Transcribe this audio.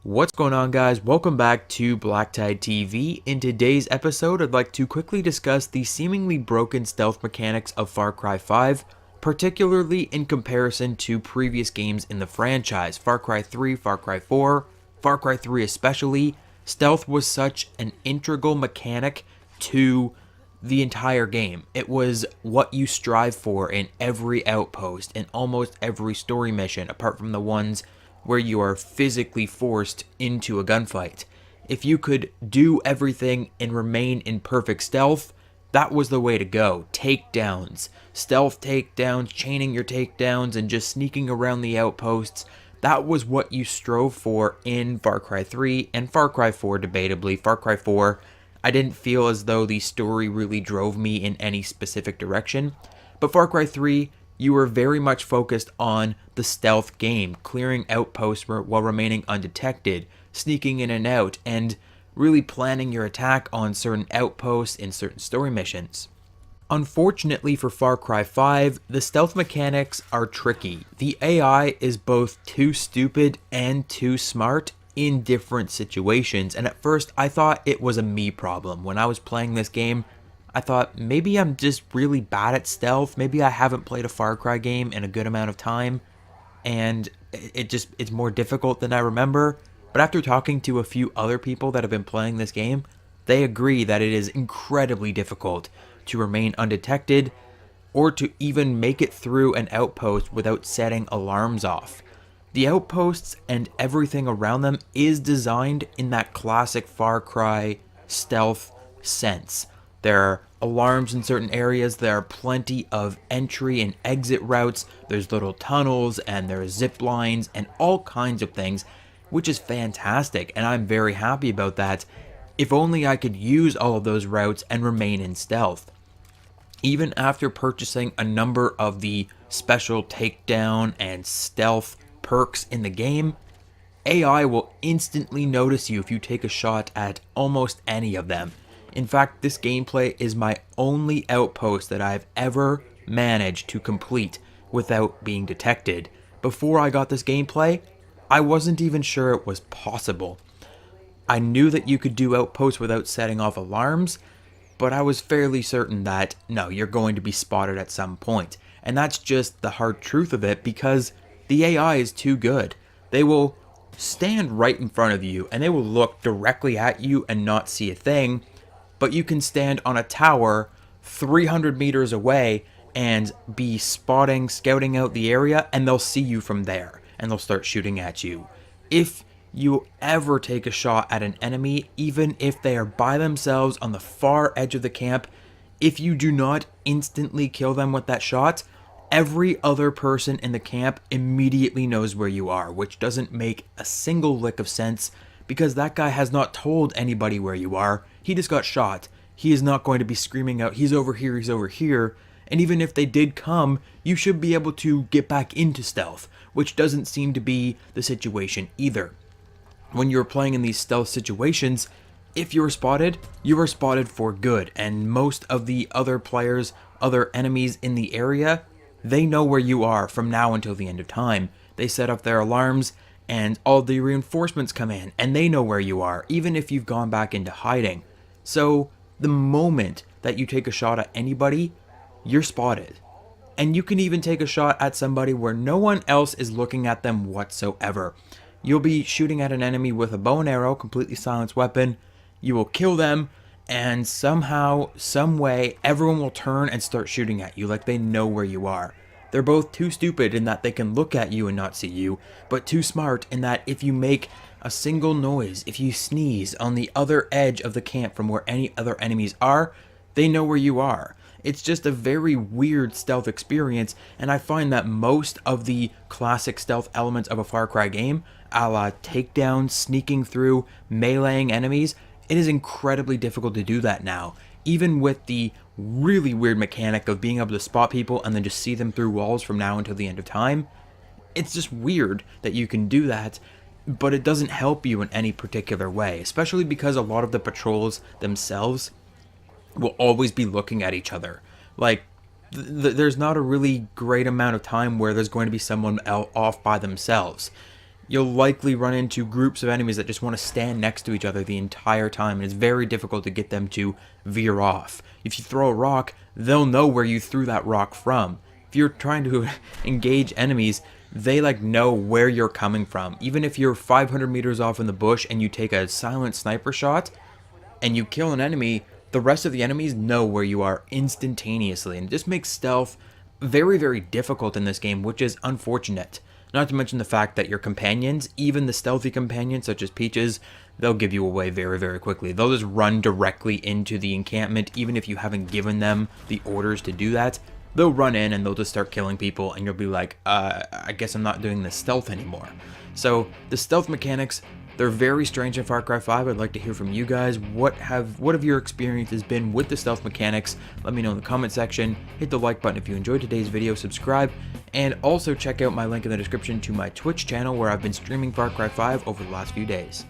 What's going on, guys? Welcome back to BlackTideTV. In today's episode, I'd like to quickly discuss the seemingly broken stealth mechanics of Far Cry 5, particularly in comparison to previous games in the franchise. Far Cry 3, Far Cry 4, Far Cry 3 especially. Stealth was such an integral mechanic to the entire game. It was what you strive for in every outpost, in almost every story mission, apart from the ones where you are physically forced into a gunfight. If you could do everything and remain in perfect stealth, that was the way to go. Takedowns, stealth takedowns, chaining your takedowns, and just sneaking around the outposts. That was what you strove for in Far Cry 3 and Far Cry 4, debatably. Far Cry 4, I didn't feel as though the story really drove me in any specific direction. But Far Cry 3, you were very much focused on the stealth game, clearing outposts while remaining undetected, sneaking in and out, and really planning your attack on certain outposts in certain story missions. Unfortunately for Far Cry 5, the stealth mechanics are tricky. The AI is both too stupid and too smart in different situations, and at first I thought it was a me problem. When I was playing this game, I thought maybe I'm just really bad at stealth, maybe I haven't played a Far Cry game in a good amount of time, and it's more difficult than I remember. But after talking to a few other people that have been playing this game, they agree that it is incredibly difficult to remain undetected or to even make it through an outpost without setting alarms off. The outposts and everything around them is designed in that classic Far Cry stealth sense. There are alarms in certain areas, there are plenty of entry and exit routes, there's little tunnels, and there's zip lines, and all kinds of things, which is fantastic, and I'm very happy about that. If only I could use all of those routes and remain in stealth. Even after purchasing a number of the special takedown and stealth perks in the game, AI will instantly notice you if you take a shot at almost any of them. In fact, this gameplay is my only outpost that I've ever managed to complete without being detected. Before I got this gameplay, I wasn't even sure it was possible. I knew that you could do outposts without setting off alarms, but I was fairly certain that, no, you're going to be spotted at some point. And that's just the hard truth of it, because the AI is too good. They will stand right in front of you, and they will look directly at you and not see a thing, but you can stand on a tower 300 meters away and be scouting out the area, and they'll see you from there, and they'll start shooting at you. If you ever take a shot at an enemy, even if they are by themselves on the far edge of the camp, if you do not instantly kill them with that shot, every other person in the camp immediately knows where you are, which doesn't make a single lick of sense, because that guy has not told anybody where you are. He just got shot. He is not going to be screaming out, he's over here, he's over here. And even if they did come, you should be able to get back into stealth, which doesn't seem to be the situation either. When you're playing in these stealth situations, if you are spotted for good. And most of the other players, other enemies in the area, they know where you are from now until the end of time. They set up their alarms, and all the reinforcements come in, and they know where you are, even if you've gone back into hiding. So the moment that you take a shot at anybody, you're spotted. And you can even take a shot at somebody where no one else is looking at them whatsoever. You'll be shooting at an enemy with a bow and arrow, completely silenced weapon. You will kill them, and somehow, some way, everyone will turn and start shooting at you like they know where you are. They're both too stupid in that they can look at you and not see you, but too smart in that if you make a single noise, if you sneeze on the other edge of the camp from where any other enemies are, they know where you are. It's just a very weird stealth experience, and I find that most of the classic stealth elements of a Far Cry game, a la takedowns, sneaking through, meleeing enemies, it is incredibly difficult to do that now. Even with the really weird mechanic of being able to spot people and then just see them through walls from now until the end of time, it's just weird that you can do that, but it doesn't help you in any particular way, especially because a lot of the patrols themselves will always be looking at each other. Like, there's not a really great amount of time where there's going to be someone off by themselves. you'll likely run into groups of enemies that just want to stand next to each other the entire time, and it's very difficult to get them to veer off. If you throw a rock, they'll know where you threw that rock from. If you're trying to engage enemies, they know where you're coming from. Even if you're 500 meters off in the bush and you take a silent sniper shot and you kill an enemy, the rest of the enemies know where you are instantaneously, and it just makes stealth very, very difficult in this game, which is unfortunate. Not to mention the fact that your companions, even the stealthy companions such as Peaches, they'll give you away very, very quickly. They'll just run directly into the encampment, even if you haven't given them the orders to do that. They'll run in and they'll just start killing people, and you'll be like, I guess I'm not doing this stealth anymore. So the stealth mechanics, they're very strange in Far Cry 5. I'd like to hear from you guys. What have your experiences been with the stealth mechanics? Let me know in the comment section. Hit the like button if you enjoyed today's video, subscribe, and also check out my link in the description to my Twitch channel where I've been streaming Far Cry 5 over the last few days.